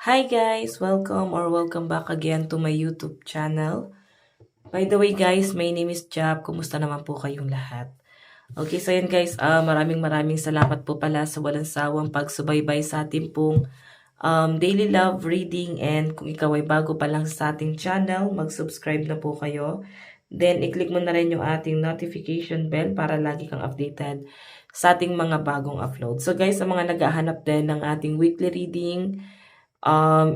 Hi guys! Welcome back again to my YouTube channel. By the way guys, my name is Jab. Kumusta naman po kayong lahat? Okay, so yan guys, maraming salamat po pala sa walang sawang pagsubaybay sa ating pong daily love reading, and kung ikaw ay bago pa lang sa ating channel, mag-subscribe na po kayo. Then, i-click mo na rin yung ating notification bell para lagi kang updated sa ating mga bagong upload. So guys, sa mga naghahanap din ng ating weekly reading,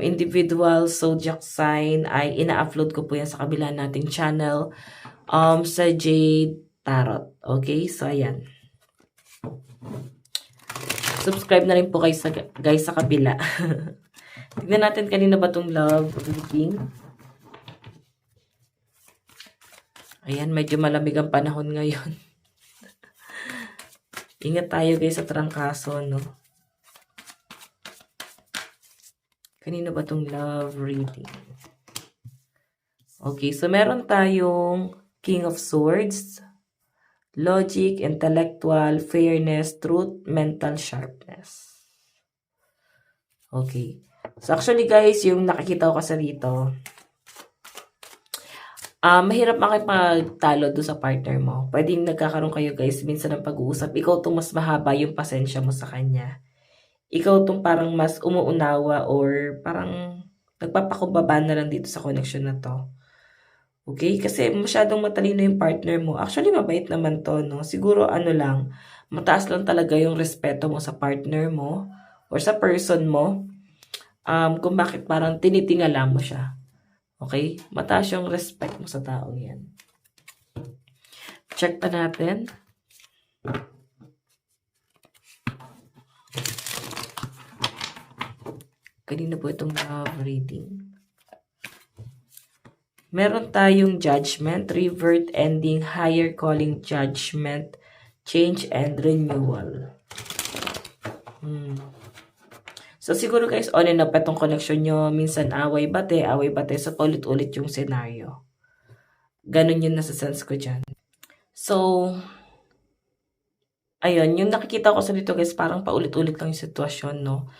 individual zodiac sign, ay ina-upload ko po yan sa kabila nating channel sa Jade Tarot. Okay, so ayan. Subscribe na rin po kayo guys sa kabila. Tignan natin kanina ba itong love reading. Ayan, medyo malamig ang panahon ngayon. Ingat tayo guys sa trangkaso, no? Kanina ba itong love reading? Okay, so meron tayong King of Swords, logic, intellectual, fairness, truth, mental sharpness. Okay. So actually guys, yung nakikita ko kasi rito, mahirap makipagtalo doon sa partner mo. Pwedeng nagkakaroon kayo guys minsan ng pag-uusap. Ikaw itong mas mahaba yung pasensya mo sa kanya. Ikaw itong parang mas umuunawa or parang nagpapakumbaba na lang dito sa connection na to. Okay? Kasi masyadong matalino yung partner mo. Actually, mabait naman to, no? Siguro ano lang, mataas lang talaga yung respeto mo sa partner mo or sa person mo. Kung bakit parang tinitingala mo siya. Okay? Mataas yung respect mo sa taong yan. Check pa natin. Kanina po itong love reading. Meron tayong judgment, revert, ending, higher calling, judgment, change, and renewal. So, siguro guys, on and off itong connection nyo. Minsan away-bate. So, paulit-ulit yung scenario. Ganun yung nasa sense ko dyan. So, ayun, yung nakikita ko sa dito guys, parang paulit-ulit lang yung sitwasyon, no?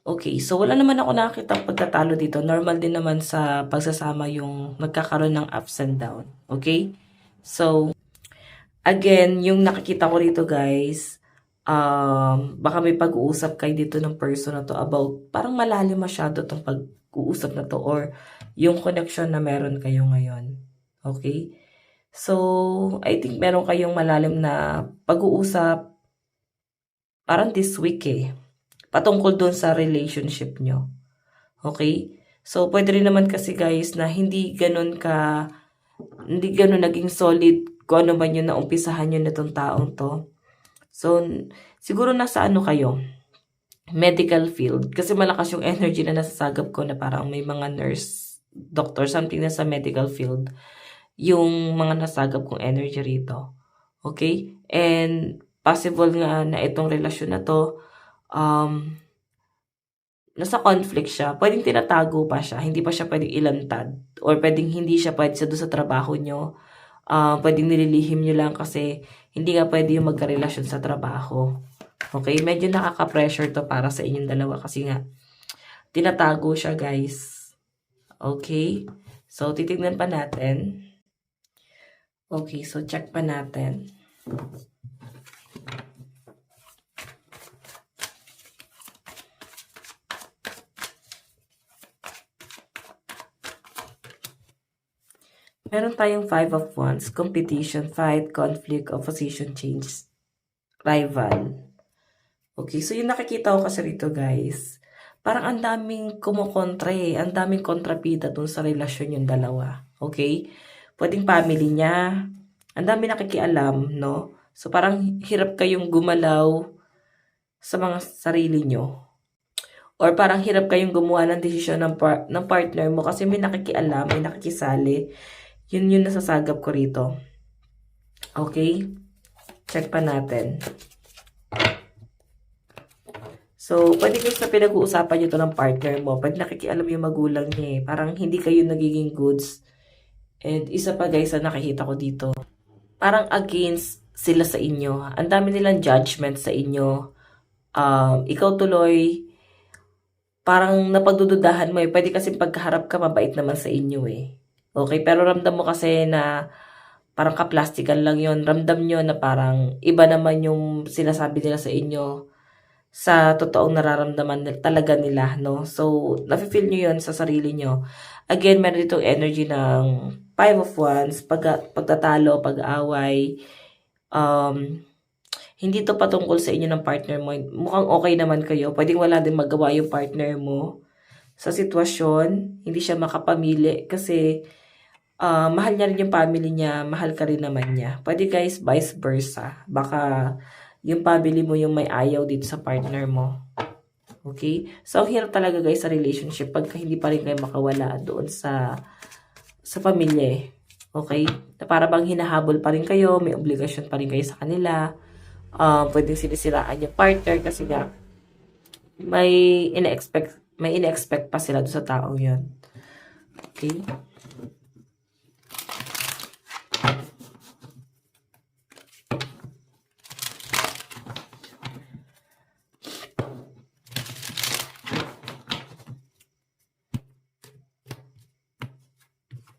Okay, so wala naman ako nakakita pagtatalo dito. Normal din naman sa pagsasama yung nagkakaroon ng ups and down. Okay? So, again, yung nakikita ko dito guys, baka may pag-uusap kayo dito ng person na to about, parang malalim masyado tong pag-uusap na to or yung connection na meron kayo ngayon. Okay? So, I think meron kayong malalim na pag-uusap parang this week patungkol doon sa relationship nyo. Okay? So, pwede rin naman kasi guys na hindi ganun naging solid kung ano man yun na umpisahan nyo nitong taong to. So, siguro nasa ano kayo? Medical field. Kasi malakas yung energy na nasasagap ko na parang may mga nurse, doctor, something na sa medical field. Yung mga nasagap kong energy rito. Okay? And possible nga na itong relasyon na to, nasa conflict siya, pwedeng tinatago pa siya, hindi pa siya pwedeng ilantad, or pwedeng hindi siya pwede sa doon sa trabaho nyo, pwedeng nililihim nyo lang kasi hindi nga pwede yung magkarelasyon sa trabaho. Okay, medyo nakaka-pressure to para sa inyong dalawa kasi nga, tinatago siya guys. Okay, so titignan pa natin. Okay, so check pa natin. Meron tayong 5 of Wands, competition, fight, conflict, opposition, change, rival. Okay, so yung nakikita ko kasi rito guys, parang ang daming kumukontra ang daming kontrabida dun sa relasyon yung dalawa. Okay? Pwedeng family niya, ang daming nakikialam, no? So parang hirap kayong gumalaw sa mga sarili nyo. Or parang hirap kayong gumawa ng desisyon ng partner mo kasi may nakikialam, may nakikisali. Yun yung nasasagap ko rito. Okay? Check pa natin. So, pwede kayo sa pinag-uusapan nyo to ng partner mo. Pwede nakikialam yung magulang niya Parang hindi kayo nagiging goods. And isa pa guys na nakikita ko dito. Parang against sila sa inyo. Ang dami nilang judgment sa inyo. Ikaw tuloy, parang napagdududahan mo eh. Pwede kasi pagkaharap ka, mabait naman sa inyo eh. Okay, pero ramdam mo kasi na parang kaplastikan lang yon. Ramdam nyo na parang iba naman yung sinasabi nila sa inyo sa totoong nararamdaman talaga nila, no? So, nafe-feel nyo yun sa sarili nyo. Again, meron ditong energy ng Five of Wands, pagtatalo, pag-away. Hindi to patungkol sa inyo ng partner mo. Mukhang okay naman kayo. Pwedeng wala din magawa yung partner mo sa sitwasyon. Hindi siya makapamili kasi mahal niya rin yung family niya, mahal ka rin naman niya. Pwede guys, vice versa. Baka yung family mo yung may ayaw dito sa partner mo. Okay? So, ang hirap talaga guys sa relationship pagka hindi pa rin kayo makawala doon sa pamilya eh. Okay? Na para bang hinahabol pa rin kayo, may obligasyon pa rin kayo sa kanila. Pwedeng sinisiraan yung partner kasi nga may ina-expect pa sila doon sa taong yun. Okay?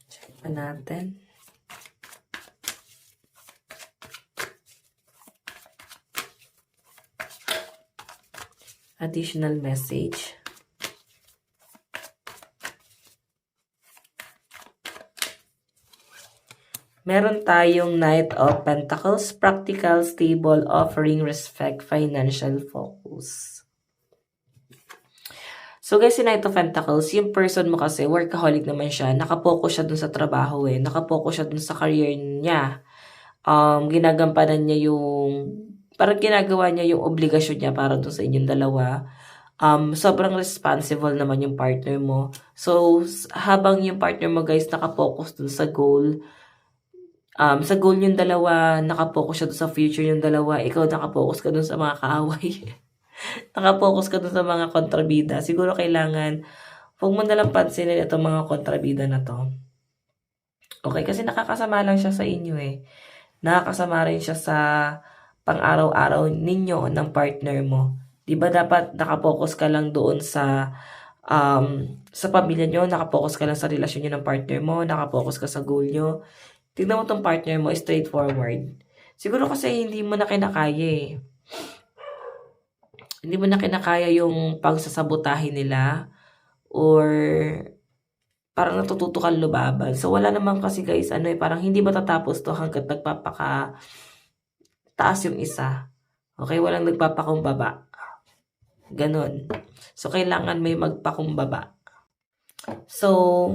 Check pa natin. Additional message. Meron tayong Knight of Pentacles, practical, stable, offering respect, financial focus. So guys, si Knight of Pentacles, yung person mo kasi, workaholic naman siya. Nakapokus siya dun sa trabaho eh. Nakapokus siya dun sa career niya. Ginagampanan niya yung, parang ginagawa niya yung obligasyon niya para dun sa inyong dalawa. Sobrang responsible naman yung partner mo. So, habang yung partner mo guys nakapokus dun sa goal yung dalawa, nakapokus siya dun sa future yung dalawa, ikaw nakapokus ka dun sa mga kaaway. Nakapokus ka dun sa mga kontrabida. Siguro kailangan, huwag mo nalang pansinin itong mga kontrabida na to. Okay, kasi nakakasama lang siya sa inyo eh. Nakakasama rin siya sa pang-araw-araw ninyo ng partner mo. Di ba dapat nakapokus ka lang doon sa pamilya nyo, nakapokus ka lang sa relasyon nyo ng partner mo, nakapokus ka sa goal nyo. Tignan mo tong partner mo, straightforward. Siguro kasi hindi mo na kinakaya eh. Hindi mo na kinakaya yung pagsasabotahin nila or parang natututo kang lubaban. So, wala naman kasi guys, parang hindi matatapos to hanggat nagpapaka taas yung isa. Okay, walang nagpapakumbaba. Ganon. So, kailangan may magpakumbaba. So,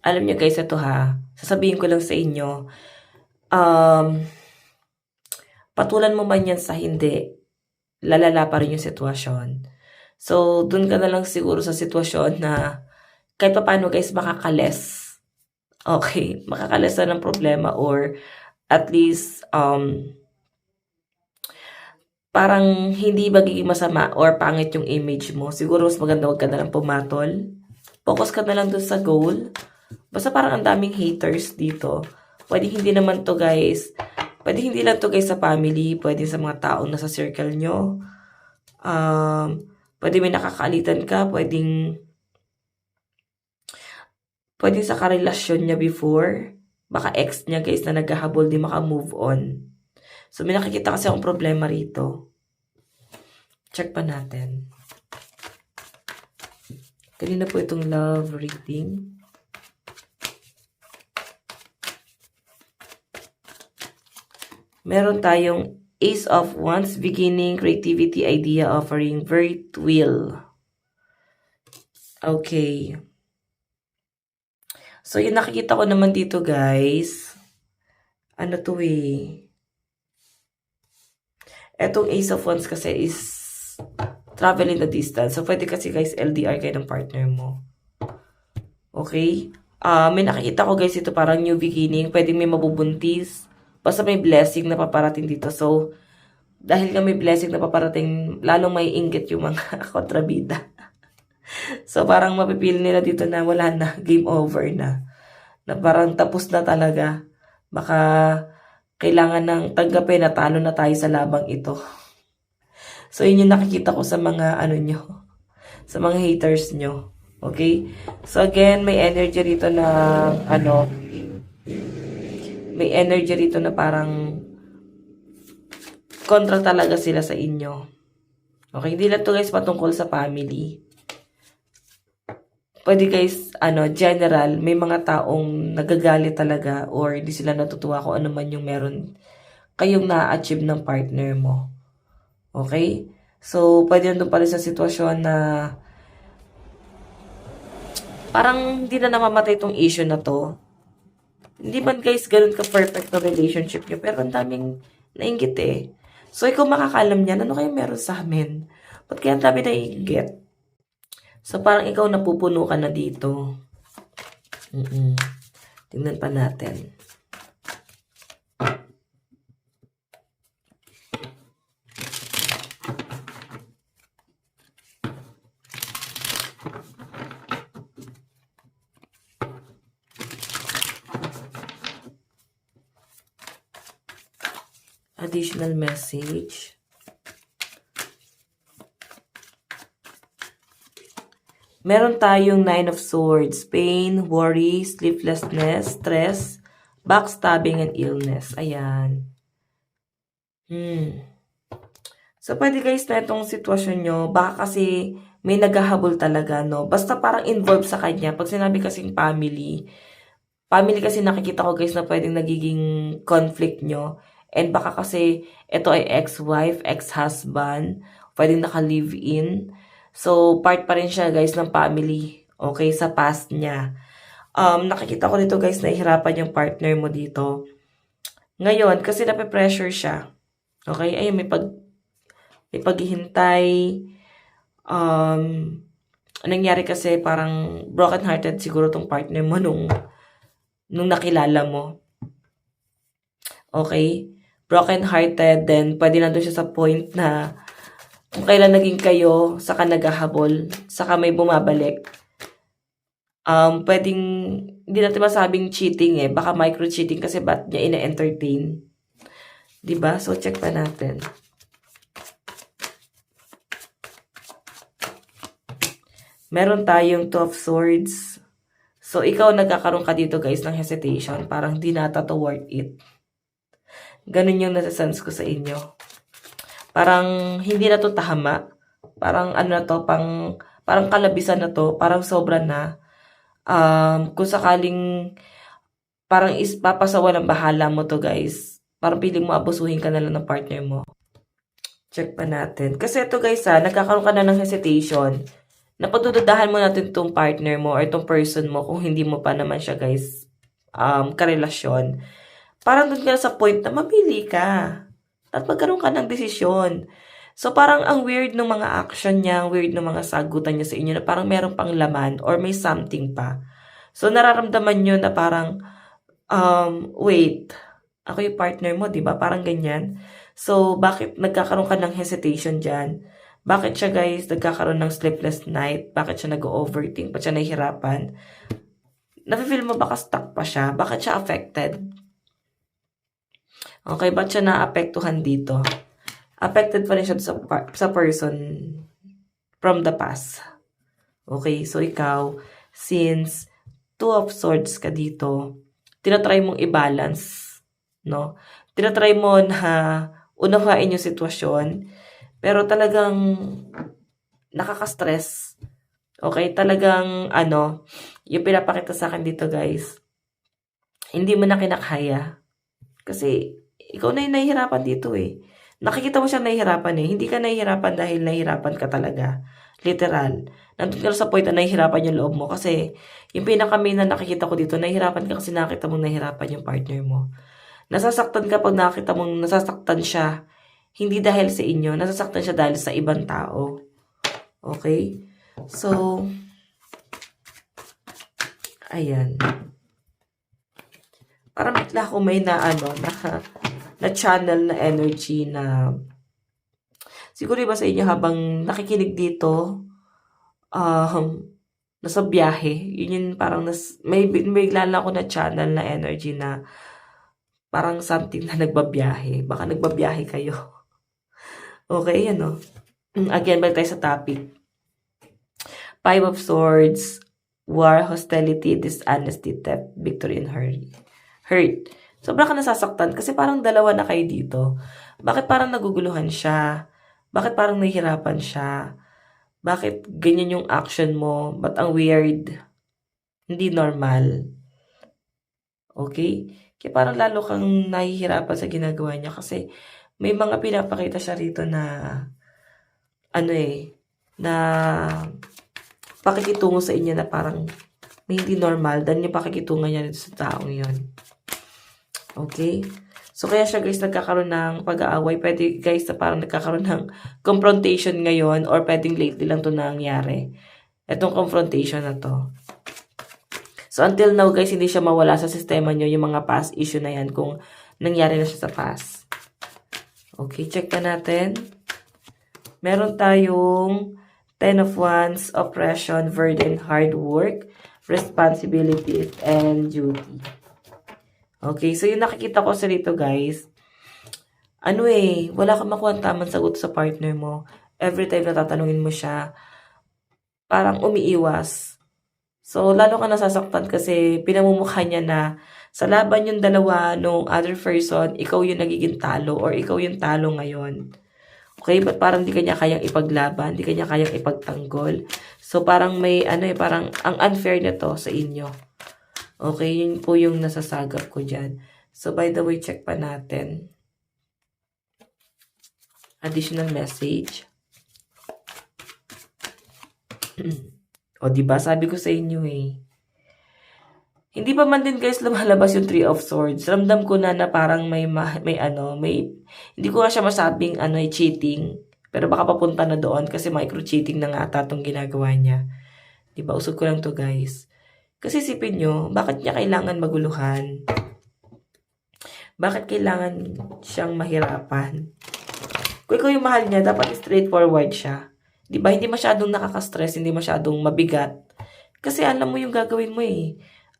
alam niyo guys, ito ha, sasabihin ko lang sa inyo, patulan mo man yan sa hindi, lalala pa rin yung sitwasyon. So, dun ka na lang siguro sa sitwasyon na kahit pa paano guys, makakales. Okay, makakales na ng problema or at least, parang hindi magiging masama or pangit yung image mo. Siguro mas maganda wag ka na lang pumatol. Focus ka na lang dun sa goal. Basta parang ang daming haters dito. Pwede hindi naman to guys. Pwede hindi lang to guys sa family. Pwede sa mga taong nasa circle nyo. Pwede may nakakaalitan ka. Pwedeng sa karelasyon niya before. Baka ex niya guys na naghahabol di maka-move on. So may nakikita kasi akong problema rito. Check pa natin. Kanina po itong love reading. Meron tayong Ace of Wands, beginning, creativity, idea, offering, vert will. Okay. So, yung nakikita ko naman dito, guys. Ano to eh? Etong Ace of Wands kasi is traveling the distance. So, pwede kasi guys, LDR kayo ng partner mo. Okay? May nakikita ko guys, ito parang new beginning. Pwede may mabubuntis. Basta may blessing na paparating dito. So, dahil nga may blessing na paparating, lalong may inggit yung mga kontrabida. So, parang mapipili nila dito na wala na, game over na. Na parang tapos na talaga. Baka kailangan ng tanggapin na talo na tayo sa labang ito. So, yun yung nakikita ko sa mga ano nyo, sa mga haters nyo. Okay? So, again, may energy rito na, may energy rito na parang kontra talaga sila sa inyo. Okay? Hindi lang to guys patungkol sa family. Pwede guys, general, may mga taong nagagalit talaga or hindi sila natutuwa kung ano man yung meron kayong na-achieve ng partner mo. Okay? So, pwede nandun pa rin sa sitwasyon na parang hindi na namamatay itong issue na to. Hindi man guys, ganun ka-perfect na relationship nyo, pero ang daming nainggit eh. So, ikaw makakalam niyan, ano kayo meron sa amin? Ba't kaya ang dami nainggit? So, parang ikaw napupuno ka na dito. Tingnan pa natin. Additional message. Meron tayong 9 of Swords, pain, worry, sleeplessness, stress, backstabbing, and illness. Ayan. So, pwede guys na itong sitwasyon nyo, baka kasi may naghahabol talaga, no? Basta parang involved sa kanya. Pag sinabi kasing family kasi nakikita ko guys na pwedeng nagiging conflict nyo. And baka kasi ito ay ex-wife, ex-husband, pwedeng naka-live-in. So, part pa rin siya guys ng family. Okay, sa past niya. Nakikita ko dito guys, nahihirapan yung partner mo dito. Ngayon, kasi nape-pressure siya. Okay, ayun, may paghihintay. Nangyari kasi parang broken-hearted siguro tong partner mo nung nakilala mo. Okay? Broken-hearted, then pwede na doon siya sa point na kung kailan naging kayo, saka naghahabol, saka may bumabalik. Pwedeng, hindi natin masabing cheating eh. Baka micro-cheating kasi ba't niya ina-entertain. Diba? So, check pa natin. Meron tayong 2 of Swords. So, ikaw nagkakaroon ka dito guys ng hesitation. Parang hindi nata to worth it. Ganun yung nasa-sense ko sa inyo. Parang hindi na to tama. Parang ano na to, parang kalabisan na to. Parang sobra na. Kung sakaling parang papasawa ng bahala mo to guys. Parang piling mo abusuhin ka na lang ng partner mo. Check pa natin. Kasi ito guys nagkakaroon ka na ng hesitation. Napadududahan mo natin itong partner mo or itong person mo kung hindi mo pa naman siya guys karelasyon. Parang dun ka sa point na mamili ka. At magkaroon ka ng desisyon. So parang ang weird ng mga action niya, ang weird ng mga sagutan niya sa inyo na parang meron pang laman or may something pa. So nararamdaman nyo na parang, wait, ako yung partner mo, di ba? Parang ganyan. So bakit nagkakaroon ka ng hesitation dyan? Bakit siya guys nagkakaroon ng sleepless night? Bakit siya nag-overthink? Bakit siya nahihirapan? Nafe-feel mo baka stuck pa siya? Bakit siya affected? Okay, ba't siya naapektuhan dito? Affected pa rin siya sa person from the past. Okay, so ikaw, since 2 of Swords ka dito, tinatry mong i-balance, no? Tinatry mo na unawain yung sitwasyon, pero talagang nakaka-stress. Okay, talagang yung pinapakita sa akin dito guys, hindi mo na kinakaya. Kasi ikaw na yung nahihirapan dito eh. Nakikita mo siya nahihirapan eh. Hindi ka nahihirapan dahil nahihirapan ka talaga. Literal. Nandun ka sa point na nahihirapan yung loob mo. Kasi yung pinaka-main na nakikita ko dito, nahihirapan ka kasi nakita mong nahihirapan yung partner mo. Nasasaktan ka pag nakita mong nasasaktan siya. Hindi dahil sa inyo. Nasasaktan siya dahil sa ibang tao. Okay? So, ayan. Parang bigla ko may na channel na energy na siguro iba sa inyo habang nakikinig dito, nasa biyahe. Yun yung parang may bigla lang ako na channel na energy na parang something na nagbabiyahe. Baka nagbabiyahe kayo. Okay, ano? Again, balik tayo sa topic. Five of Swords, War, Hostility, Dishonesty, Theft, Victory, and Hurt. Sobra ka nasasaktan kasi parang dalawa na kayo dito. Bakit parang naguguluhan siya? Bakit parang nahihirapan siya? Bakit ganyan yung action mo? Ba't ang weird? Hindi normal. Okay? Kaya parang lalo kang nahihirapan sa ginagawa niya kasi may mga pinapakita siya rito na na pakikitungo sa inyo na parang may hindi normal dan yung pakikitungo niya dito sa taong yon. Okay? So, kaya siya guys nagkakaroon ng pag-aaway. Pwede guys na parang nagkakaroon ng confrontation ngayon or pwedeng lately lang to nangyari. Itong confrontation na to. So, until now guys, hindi siya mawala sa sistema nyo yung mga past issue na yan kung nangyari na siya sa past. Okay, check na natin. Meron tayong 10 of Wands, oppression, burden, hard work, responsibilities, and duty. Okay, so yung nakikita ko sa dito guys, wala kang makuha ang tamang sagot sa partner mo. Every time na tatanungin mo siya, parang umiiwas. So, lalo ka nasasaktan kasi pinamumukha niya na sa laban yung dalawa nung other person, ikaw yung nagiging talo or ikaw yung talo ngayon. Okay, but parang di kanya kayang ipaglaban, di kanya kayang ipagtanggol. So, parang may, parang ang unfair na to sa inyo. Okay, yun po yung nasasagap ko dyan. So, by the way, check pa natin. Additional message. O, diba? Sabi ko sa inyo Hindi pa man din guys lumalabas yung 3 of Swords. Ramdam ko na parang may hindi ko nga siya masabing cheating. Pero baka papunta na doon kasi micro-cheating na nga ata itong ginagawa niya. Diba? Usog ko lang to guys. Kasi isipin nyo, bakit niya kailangan maguluhan? Bakit kailangan siyang mahirapan? Kung ikaw yung mahal niya, dapat straightforward siya. Diba? Hindi masyadong nakaka-stress, hindi masyadong mabigat. Kasi alam mo yung gagawin mo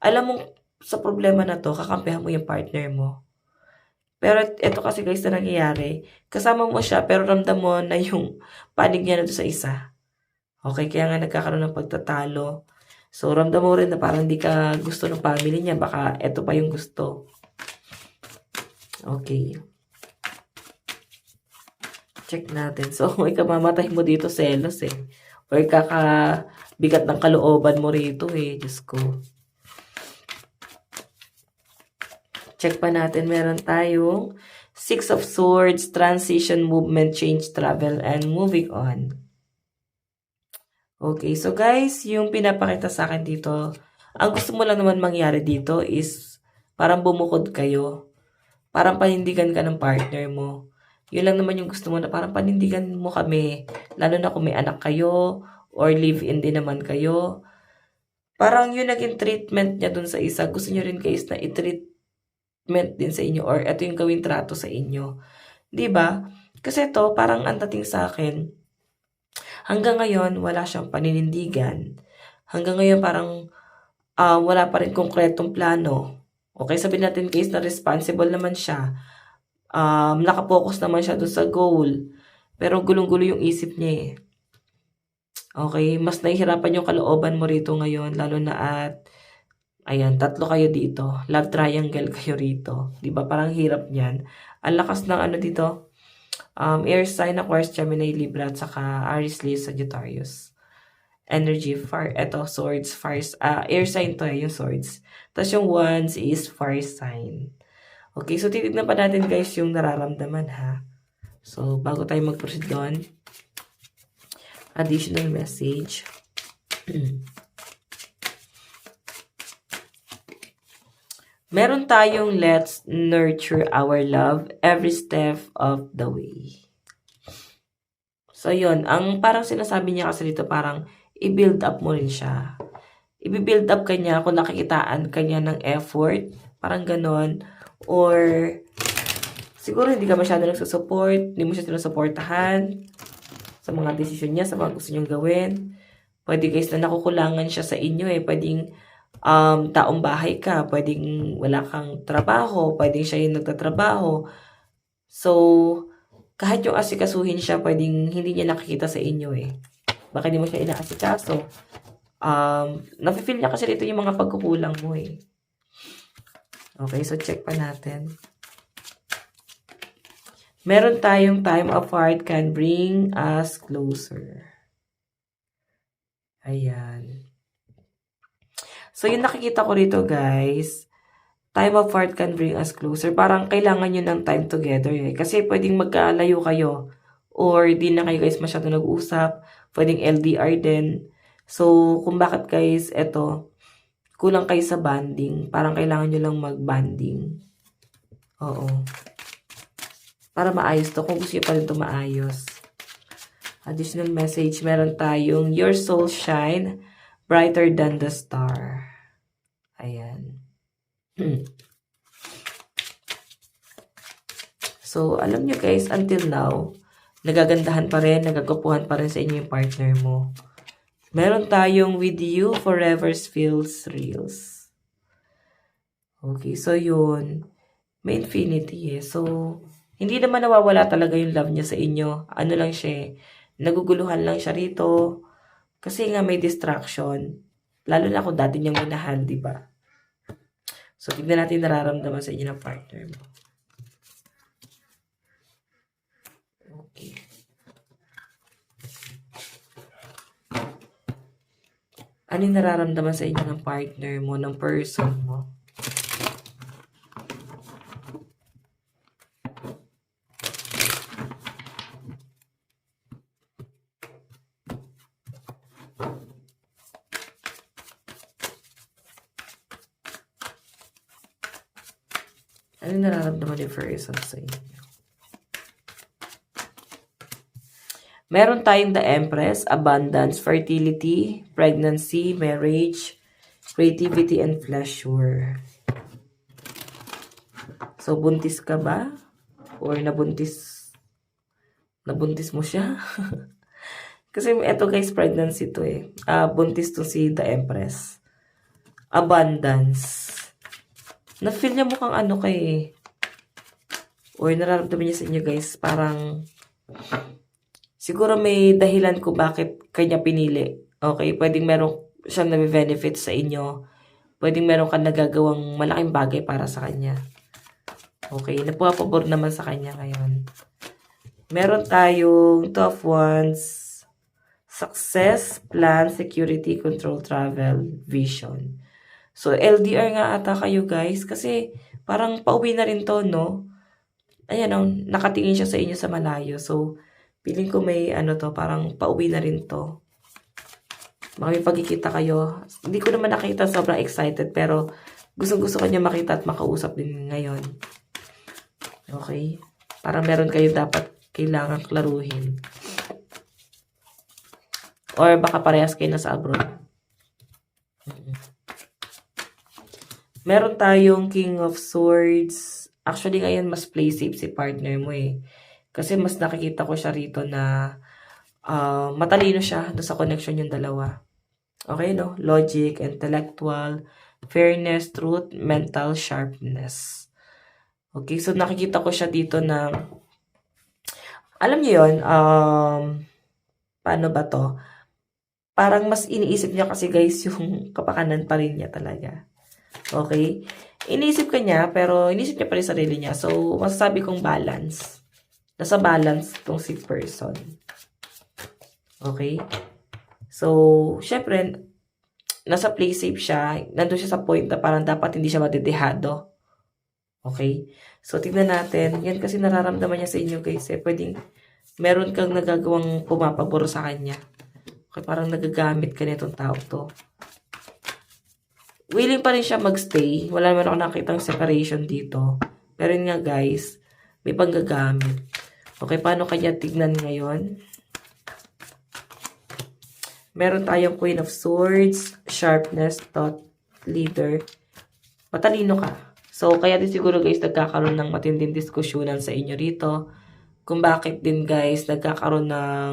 Alam mo sa problema na to, kakampihan mo yung partner mo. Pero ito kasi guys na nangyayari, kasama mo siya pero ramdam mo na yung panig niya na doon sa isa. Okay, kaya nga nagkakaroon ng pagtatalo. So, ramdam mo rin na parang di ka gusto ng family niya. Baka ito pa yung gusto. Okay. Check natin. So, ikamamatay mo dito selos Or kakabigat ng kalooban mo rito Diyos ko. Check pa natin. Meron tayong 6 of Swords, transition, movement, change, travel, and moving on. Okay, so guys, yung pinapakita sa akin dito, ang gusto mo lang naman mangyari dito is parang bumukod kayo. Parang panindigan ka ng partner mo. Yun lang naman yung gusto mo na parang panindigan mo kami. Lalo na kung may anak kayo or live-in din naman kayo. Parang yun naging treatment niya dun sa isa. Gusto niyo rin guys na i-treatment din sa inyo or ito yung gawing trato sa inyo. Diba? Kasi ito, parang ang dating sa akin, hanggang ngayon, wala siyang paninindigan. Hanggang ngayon, parang wala pa rin konkretong plano. Okay, sabihin natin guys na responsible naman siya. Nakapokus naman siya doon sa goal. Pero gulong-gulo yung isip niya Okay, mas nahihirapan yung kalooban mo rito ngayon, lalo na at, ayan, 3 kayo dito. Love triangle kayo rito. Diba? Parang hirap niyan. Ang lakas ng dito, air sign, Aquarius, Gemini, Libra, at saka Aries, Leo, Sagittarius. Energy, eto, swords, fire, air sign to yung swords. Tapos yung wands is fire sign. Okay, so titignan pa natin guys yung nararamdaman ha. So, bago tayo mag-proceed doon, additional message. Meron tayong let's nurture our love every step of the way. So, yun. Ang parang sinasabi niya kasi dito, parang i-build up mo rin siya. I-build up ka niya kung nakikitaan ka niya ng effort. Parang ganon. Or, siguro hindi ka masyado nagsusupport. Hindi mo siya sinusuportahan sa mga desisyon niya, sa mga gusto niyong gawin. Pwede guys na nakukulangan siya sa inyo Pwedeng taong bahay ka, pwedeng wala kang trabaho, pwedeng siya yung nagtatrabaho. So, kahit yung asikasuhin siya, pwedeng hindi niya nakikita sa inyo eh. Baka hindi mo siya inaasikaso. Nafe-feel niya kasi dito yung mga pagkukulang mo eh. Okay, so check pa natin. Meron tayong time apart can bring us closer. Ayan. So, yung nakikita ko rito, guys, time apart can bring us closer. Parang kailangan nyo ng time together eh. Kasi pwedeng magkalayo kayo. Or di na kayo guys masyado nag-usap. Pwedeng LDR din. So, kung bakit guys, eto, kulang kayo sa bonding. Parang kailangan nyo lang mag-bonding. Oo. Para maayos to. Kung gusto nyo pa rin to maayos. Additional message. Meron tayong, your soul shine brighter than the star. Ayan. So, alam nyo guys, until now, nagagandahan pa rin, nagagapuhan pa rin sa inyo yung partner mo. Meron tayong with you, forever feels reals. Okay, so yun. May infinity eh. So, hindi naman nawawala talaga yung love niya sa inyo. Ano lang siya, naguguluhan lang siya rito. Kasi nga may distraction. Lalo na kung dati niyang minahal, di ba? So, tignan natin nararamdaman sa inyo ng partner mo. Okay. Ano yung nararamdaman sa inyo ng partner mo, ng person mo? Ano yung nararamdaman yung person sa inyo? Meron tayong the Empress, abundance, fertility, pregnancy, marriage, creativity, and pleasure. So, buntis ka ba? Or nabuntis mo siya? Kasi eto guys, pregnancy to eh. Buntis to si the Empress. Abundance. Na-feel niya mukhang ano kay or nararamdaman niya sa inyo guys, parang siguro may dahilan ko bakit kanya pinili. Okay, pwedeng meron siyang nabe-benefit sa inyo. Pwedeng meron kang nagagawang malaking bagay para sa kanya. Okay, napapabor naman sa kanya ngayon. Meron tayong 2 of Wands, success, plan, security, control, travel, vision. So, LDR nga ata kayo guys kasi parang pauwi na rin to, no? Ayan o, nakatingin siya sa inyo sa malayo. So, feeling ko may ano to, parang pauwi na rin to. Baka may pagkikita kayo. Hindi ko naman nakita, sobrang excited. Pero gusto ko niya makita at makausap din ngayon. Okay? Parang meron kayo dapat kailangan klaruhin. Or baka parehas kayo nasa abroad. Meron tayong King of Swords. Actually, ngayon mas play safe si partner mo eh. Kasi mas nakikita ko siya rito na matalino siya doon sa connection yung dalawa. Okay, no? Logic, intellectual, fairness, truth, mental sharpness. Okay, so nakikita ko siya dito na, alam niyo yun, paano ba to? Parang mas iniisip niya kasi guys yung kapakanan pa rin niya talaga. Okay? Iniisip ka niya, pero iniisip niya pa rin sarili niya. So, masasabi kong balance. Nasa balance tong si person. Okay? So, syempre, nasa play safe siya. Nandun siya sa point na parang dapat hindi siya madedehado. Okay? So, tignan natin. Yan kasi nararamdaman niya sa inyo guys. Pwedeng meron kang nagagawang pumapabor sa kanya. Okay, parang nagagamit ka nitong tao to. Willing pa rin siya magstay. Wala naman ako nakitang separation dito. Pero yun nga guys, may panggagamit. Okay, paano kanya tignan ngayon? Meron tayong Queen of Swords, Sharpness, Thought Leader. Matalino ka. So, kaya din siguro guys, nagkakaroon ng matinding diskusyonan sa inyo rito. Kung bakit din guys, nagkakaroon ng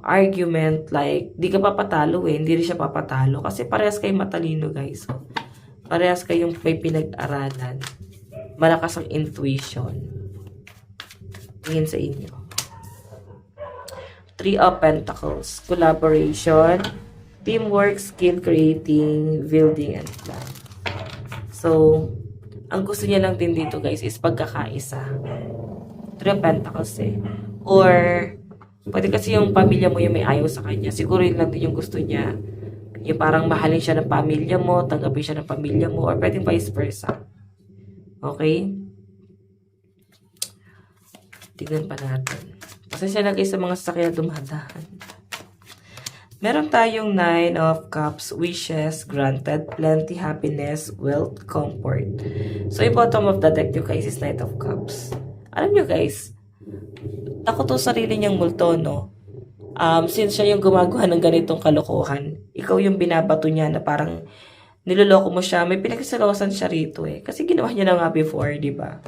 argument, like, di ka papatalo eh, hindi rin siya papatalo. Kasi parehas kayong matalino, guys. So, parehas kayong may pinag-aralan. Malakas ang intuition. Tingin sa inyo. Three of Pentacles. Collaboration, teamwork, skill creating, building, and plan. So, ang gusto niya lang din dito, guys, is pagkakaisa. Three of Pentacles eh. Or, pwede kasi yung pamilya mo yung may ayaw sa kanya. Siguro yun lang din yung gusto niya. Yung parang mahalin siya ng pamilya mo, tanggapin siya ng pamilya mo, or pwedeng vice versa. Okay? Tignan pa natin. Pasensya na guys sa mga sasakyan dumadaan. Meron tayong 9 of Cups, wishes, granted, plenty, happiness, wealth, comfort. So, yung bottom of the deck nyo guys is Knight of Cups. Alam nyo guys, ako to sarili niyang multo, no? Since siya yung gumagawa ng ganitong kalokohan, ikaw yung binabato niya na parang niloloko mo siya, may pinagsalosan siya rito eh. Kasi ginawa niya na nga before, di ba?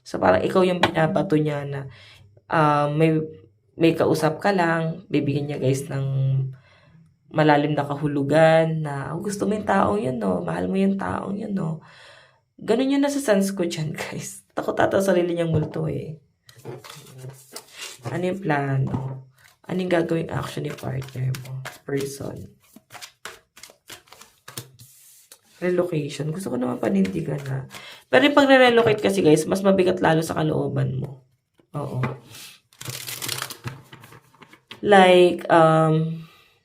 So, parang ikaw yung binabato niya na may kausap ka lang, bibigyan niya guys ng malalim na kahulugan na gusto mo yung taong yun, no? Mahal mo yung taong yun, no? Ganun yun nasa sense ko dyan, guys. Takot ata sarili niyang multo eh. Ano yung plano? Ano yung gagawing action ni partner mo? Person. Relocation. Gusto ko naman panindigan na. Pero yung pagre-relocate kasi guys, mas mabigat lalo sa kalooban mo. Oo. Like,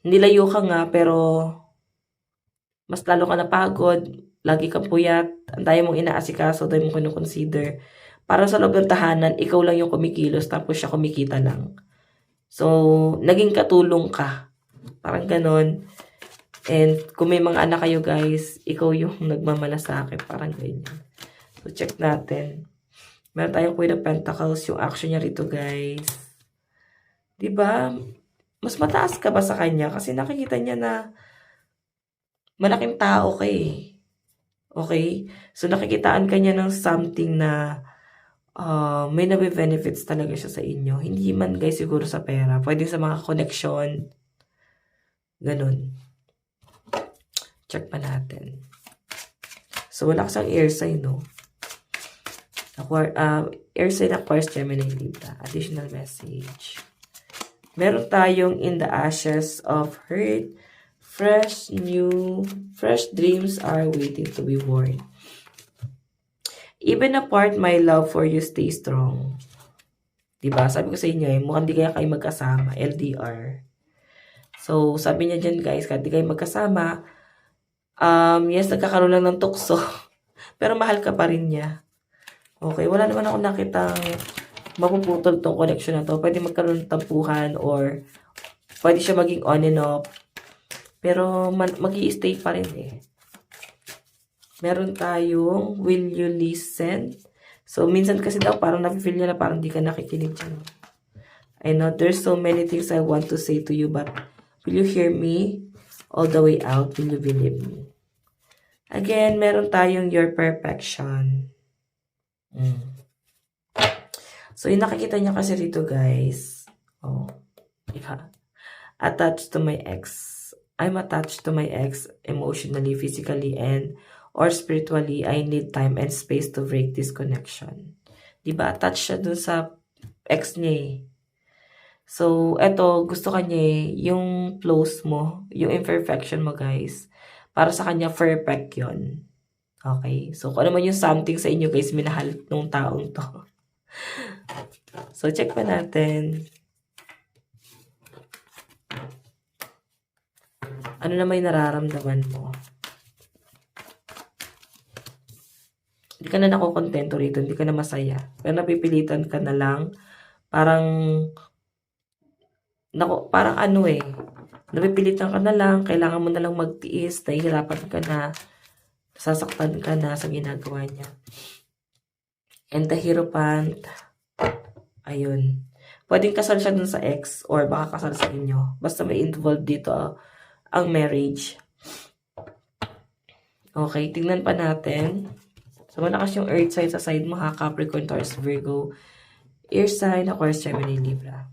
nilayo ka nga pero mas lalo ka napagod. Lagi kang puyat. Ang dami mong inaasikaso, dami mong kinukonsider. Para sa loob ng tahanan, ikaw lang yung kumikilos tapos siya kumikita lang. So, naging katulong ka. Parang ganon. And kung may mga anak kayo guys, ikaw yung nagmamalasakit. Parang ganyan. So, check natin. Meron tayong Queen of Pentacles. Yung action niya rito guys. Diba? Mas mataas ka ba sa kanya? Kasi nakikita niya na malaking tao ka eh. Okay? So, nakikitaan ka niya ng something na may nabe-benefits talaga siya sa inyo. Hindi man guys siguro sa pera. Pwede sa mga connection. Ganun. Check pa natin. So, wala kasang air sign, no? Air sign, Aquarius, Gemini, Libra. Additional message. Meron tayong in the ashes of hurt. Fresh dreams are waiting to be born. Even apart, my love for you stay strong. Diba? Sabi ko sa inyo eh, mukhang di kaya kayo magkasama. LDR. So, sabi niya dyan guys, kahit di kayo magkasama, yes, nagkakaroon lang ng tukso. Pero mahal ka pa rin niya. Okay, wala naman ako nakitang mapuputol tong connection na to. Pwede magkaroon ng tampuhan or pwede siya maging on and off. Pero mag-i-stay pa rin eh. Meron tayong will you listen? So, minsan kasi daw parang nafe-feel niya na parang di ka nakikinig dyan. I know there's so many things I want to say to you, but will you hear me all the way out? Will you believe me? Again, meron tayong your perfection. So, yung nakikita niya kasi rito, guys. Oh, diba? Attached to my ex. I'm attached to my ex emotionally, physically, and or spiritually. I need time and space to break this connection. Diba? Attached siya dun sa ex niya eh. So, eto, gusto kanya eh, yung close mo, yung imperfection mo, guys. Para sa kanya, perfect yun. Okay? So, kung ano man yung something sa inyo, guys, minahal nung taong to. So, check pa natin. Ano na may nararamdaman mo? Hindi ka na nakokontento rito, hindi ka na masaya. Pero napipilitan ka na lang. Parang ano eh. Napipilitan ka na lang, kailangan mo na lang magtiis, nahihirapan ka na, sasaktan ka na sa ginagawa niya. And the Hierophant, ayun. Pwedeng kasal siya dun sa ex or baka kasal sa inyo. Basta may involved dito ang marriage. Okay, tingnan pa natin. So, malakas yung earth sign sa side mo ha. Capricorn, Taurus, Virgo, air sign, Aquarius, Gemini, Libra.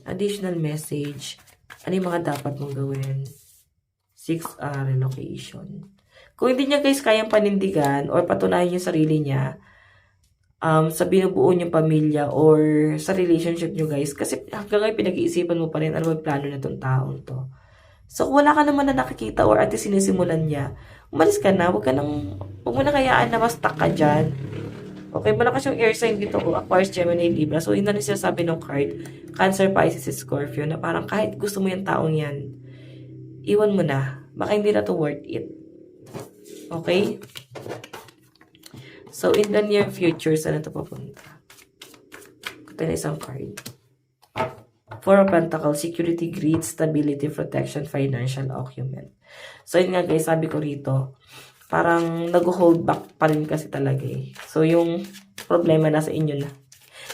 Additional message. Ano yung mga dapat mong gawin? 6 relocation. Kung hindi niya guys kayang panindigan or patunayan yung sarili niya sa binubuo niyong pamilya or sa relationship niyo guys, kasi hanggang ngayon pinag-iisipan mo pa rin ano yung plano na itong taong to. So, kung wala ka naman na nakikita or at sinisimulan niya, umalis ka na, huwag mo na kayaan na ma-stuck ka dyan. Okay, malakas yung air sign dito ko, Aquarius, Gemini, Libra. So, yun na rin sinasabi ng card, Cancer, Pisces, Scorpio, na parang kahit gusto mo yung taong yan, iwan mo na. Baka hindi na to worth it. Okay? So, in the near future, saan na ito papunta? Ito na isang card. Four of Pentacles, security, greed, stability, protection, financial acumen. So, yun nga guys, sabi ko rito, parang nag-hold back pa rin kasi talaga eh. So, yung problema nasa inyo na.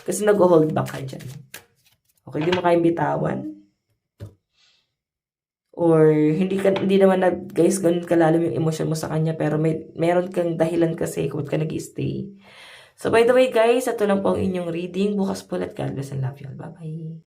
Kasi nag-hold back ka dyan. Okay, di mo kayang bitawan. Or hindi naman na guys ganun kalalim yung emosyon mo sa kanya, pero meron kang dahilan kasi kung ka nag-stay. So by the way guys, ito lang po ang inyong reading. Bukas po ulit. God bless and love you all. Bye bye.